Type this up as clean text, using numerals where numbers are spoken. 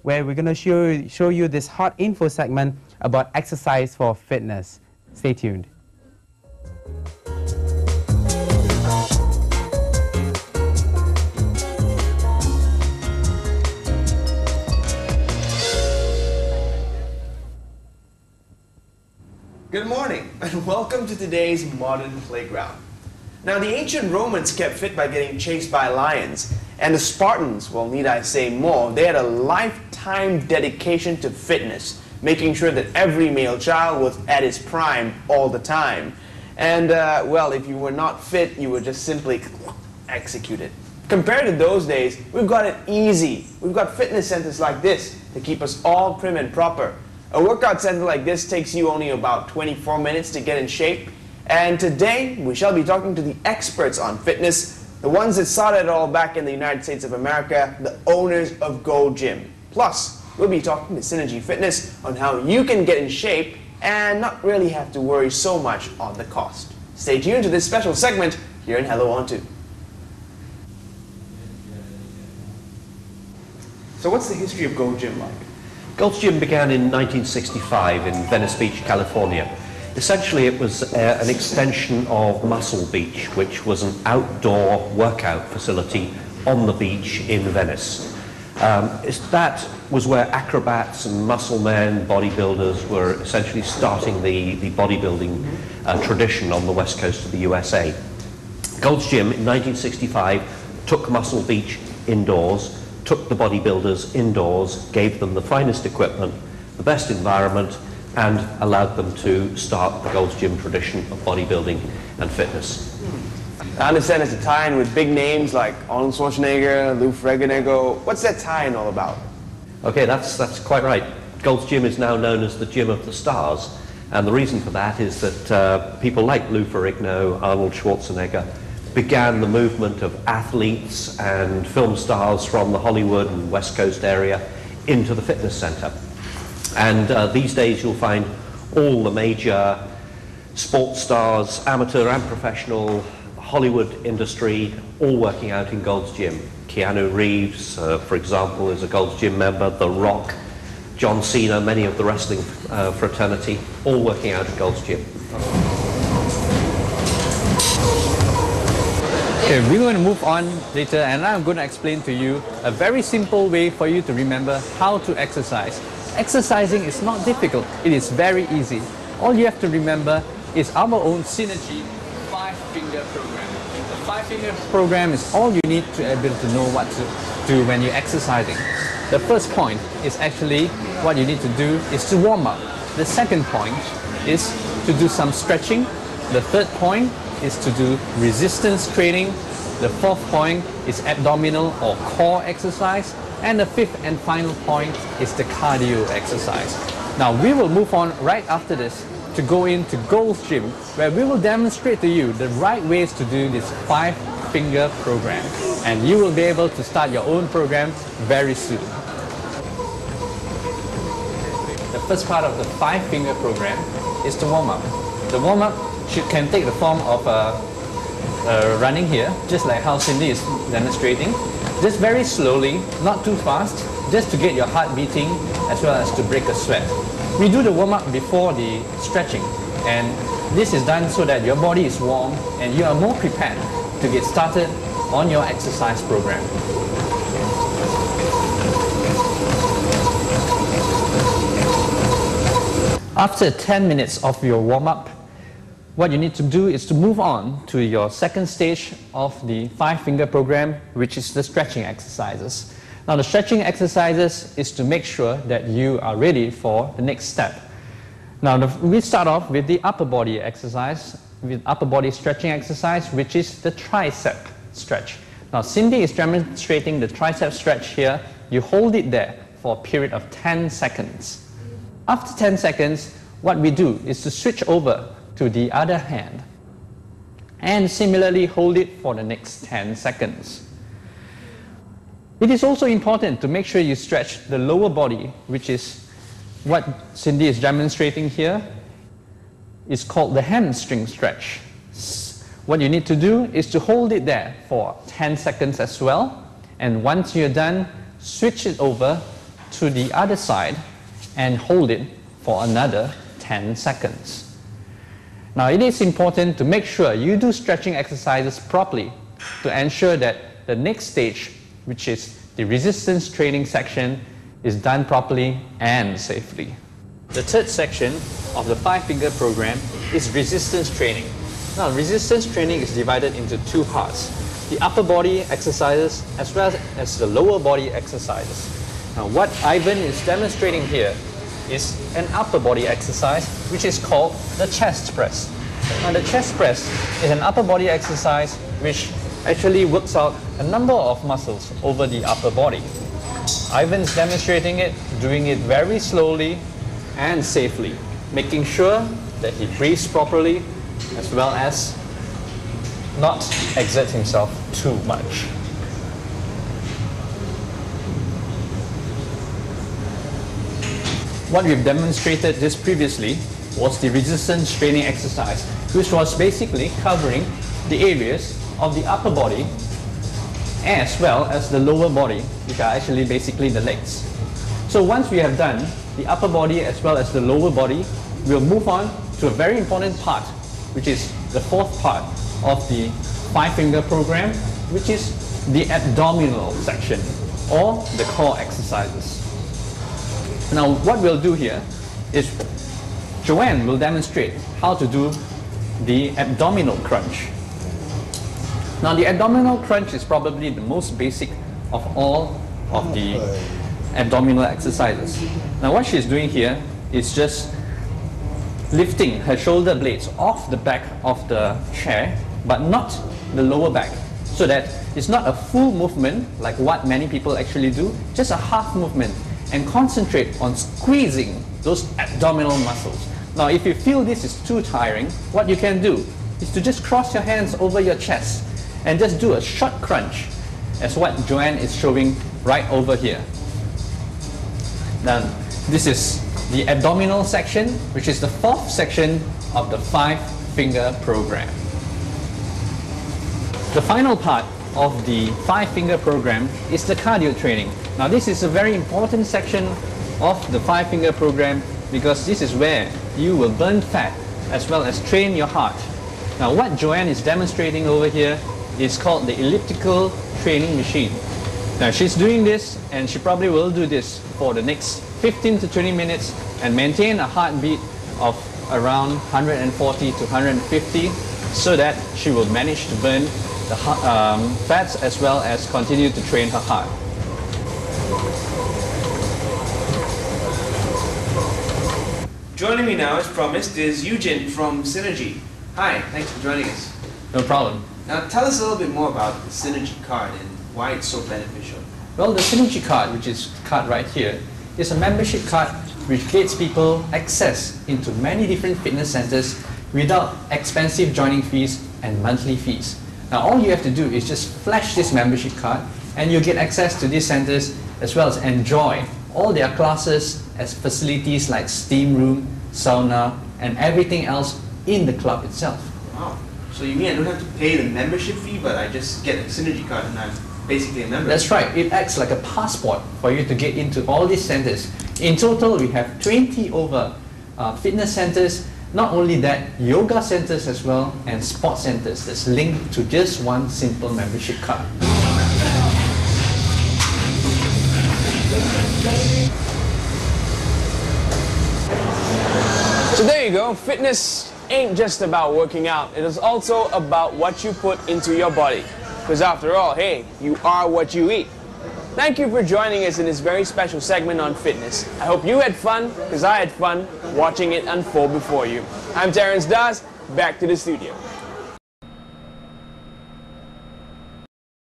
where we're going to show you this hot info segment about exercise for fitness. Stay tuned. Good morning and welcome to today's modern playground. Now, the ancient Romans kept fit by getting chased by lions, and the Spartans, well, need I say more, they had a lifetime dedication to fitness, making sure that every male child was at his prime all the time. And, well, if you were not fit, you were just simply executed. Compared to those days, we've got it easy. We've got fitness centers like this to keep us all prim and proper. A workout center like this takes you only about 24 minutes to get in shape. And today, we shall be talking to the experts on fitness, the ones that started it all back in the United States of America, the owners of Gold Gym. Plus, we'll be talking to Synergy Fitness on how you can get in shape and not really have to worry so much on the cost. Stay tuned to this special segment here in Hello On 2. So what's the history of Gold Gym like? Gold's Gym began in 1965 in Venice Beach, California. Essentially, it was an extension of Muscle Beach, which was an outdoor workout facility on the beach in Venice. That was where acrobats and muscle men, bodybuilders, were essentially starting the bodybuilding tradition on the west coast of the USA. Gold's Gym in 1965 took Muscle Beach indoors, took the bodybuilders indoors, gave them the finest equipment, the best environment, and allowed them to start the Gold's Gym tradition of bodybuilding and fitness. I understand there's a tie-in with big names like Arnold Schwarzenegger, Lou Ferrigno. What's that tie-in all about? Okay, that's quite right. Gold's Gym is now known as the Gym of the Stars, and the reason for that is that people like Lou Ferrigno, Arnold Schwarzenegger, began the movement of athletes and film stars from the Hollywood and West Coast area into the fitness center. And these days you'll find all the major sports stars, amateur and professional, Hollywood industry, all working out in Gold's Gym. Keanu Reeves, for example, is a Gold's Gym member. The Rock, John Cena, many of the wrestling fraternity, all working out at Gold's Gym. Okay, we're going to move on later, and I'm going to explain to you a very simple way for you to remember how to exercise. Exercising is not difficult, it is very easy. All you have to remember is our own Synergy 5-finger program. The 5-finger program is all you need to be able to know what to do when you're exercising. The first point is actually what you need to do is to warm up. The second point is to do some stretching. The third point is to do resistance training. The fourth point is abdominal or core exercise. And the fifth and final point is the cardio exercise. Now we will move on right after this to go into Gold's Gym, where we will demonstrate to you the right ways to do this 5-finger program. And you will be able to start your own program very soon. The first part of the 5-finger program is the warm-up. The warm-up can take the form of running here, just like how Cindy is demonstrating. Just very slowly, not too fast, just to get your heart beating as well as to break a sweat. We do the warm-up before the stretching, and this is done so that your body is warm and you are more prepared to get started on your exercise program. After 10 minutes of your warm-up, what you need to do is to move on to your second stage of the 5-finger program, which is the stretching exercises. Now the stretching exercises is to make sure that you are ready for the next step. Now we start off with the upper body exercise, with upper body stretching exercise, which is the tricep stretch. Now Cindy is demonstrating the tricep stretch here. You hold it there for a period of 10 seconds. After 10 seconds, what we do is to switch over to the other hand and similarly hold it for the next 10 seconds. It is also important to make sure you stretch the lower body, which is what Cindy is demonstrating here. It's called the hamstring stretch. What you need to do is to hold it there for 10 seconds as well, and once you're done, switch it over to the other side and hold it for another 10 seconds. Now it is important to make sure you do stretching exercises properly to ensure that the next stage, which is the resistance training section, is done properly and safely. The third section of the 5-finger program is resistance training. Now resistance training is divided into two parts: the upper body exercises as well as the lower body exercises. Now what Ivan is demonstrating here is an upper body exercise which is called the chest press. Now the chest press is an upper body exercise which actually works out a number of muscles over the upper body. Ivan's demonstrating it, doing it very slowly and safely, making sure that he breathes properly as well as not exert himself too much. What we've demonstrated just previously was the resistance training exercise, which was basically covering the areas of the upper body as well as the lower body, which are actually basically the legs. So once we have done the upper body as well as the lower body, we'll move on to a very important part, which is the fourth part of the 5-finger program, which is the abdominal section or the core exercises. Now what we'll do here is Joanne will demonstrate how to do the abdominal crunch. Now the abdominal crunch is probably the most basic of all of the abdominal exercises. Now what she's doing here is just lifting her shoulder blades off the back of the chair, but not the lower back, so that it's not a full movement like what many people actually do, just a half movement, and concentrate on squeezing those abdominal muscles. Now if you feel this is too tiring, what you can do is to just cross your hands over your chest and just do a short crunch, as what Joanne is showing right over here. Now this is the abdominal section, which is the fourth section of the 5-finger program. The final part of the 5-finger program is the cardio training. Now this is a very important section of the 5-finger program because this is where you will burn fat as well as train your heart. Now what Joanne is demonstrating over here is called the elliptical training machine. Now she's doing this, and she probably will do this for the next 15 to 20 minutes and maintain a heartbeat of around 140 to 150 so that she will manage to burn the fats as well as continue to train her heart. Joining me now, as promised, is Eugene from Synergy. Hi, thanks for joining us. No problem. Now tell us a little bit more about the Synergy card and why it's so beneficial. Well, the Synergy card, which is card right here, is a membership card which gets people access into many different fitness centers without expensive joining fees and monthly fees. Now all you have to do is just flash this membership card and you get access to these centers as well as enjoy all their classes as facilities like steam room, sauna, and everything else in the club itself. Wow. So you mean I don't have to pay the membership fee, but I just get a Synergy card and I'm basically a member? That's right. It acts like a passport for you to get into all these centers. In total, we have 20 over fitness centers. Not only that, yoga centers as well, and sports centers that's linked to just one simple membership card. So there you go. Fitness ain't just about working out. It is also about what you put into your body. Because after all, hey, you are what you eat. Thank you for joining us in this very special segment on fitness. I hope you had fun, because I had fun watching it unfold before you. I'm Terrence Das, back to the studio.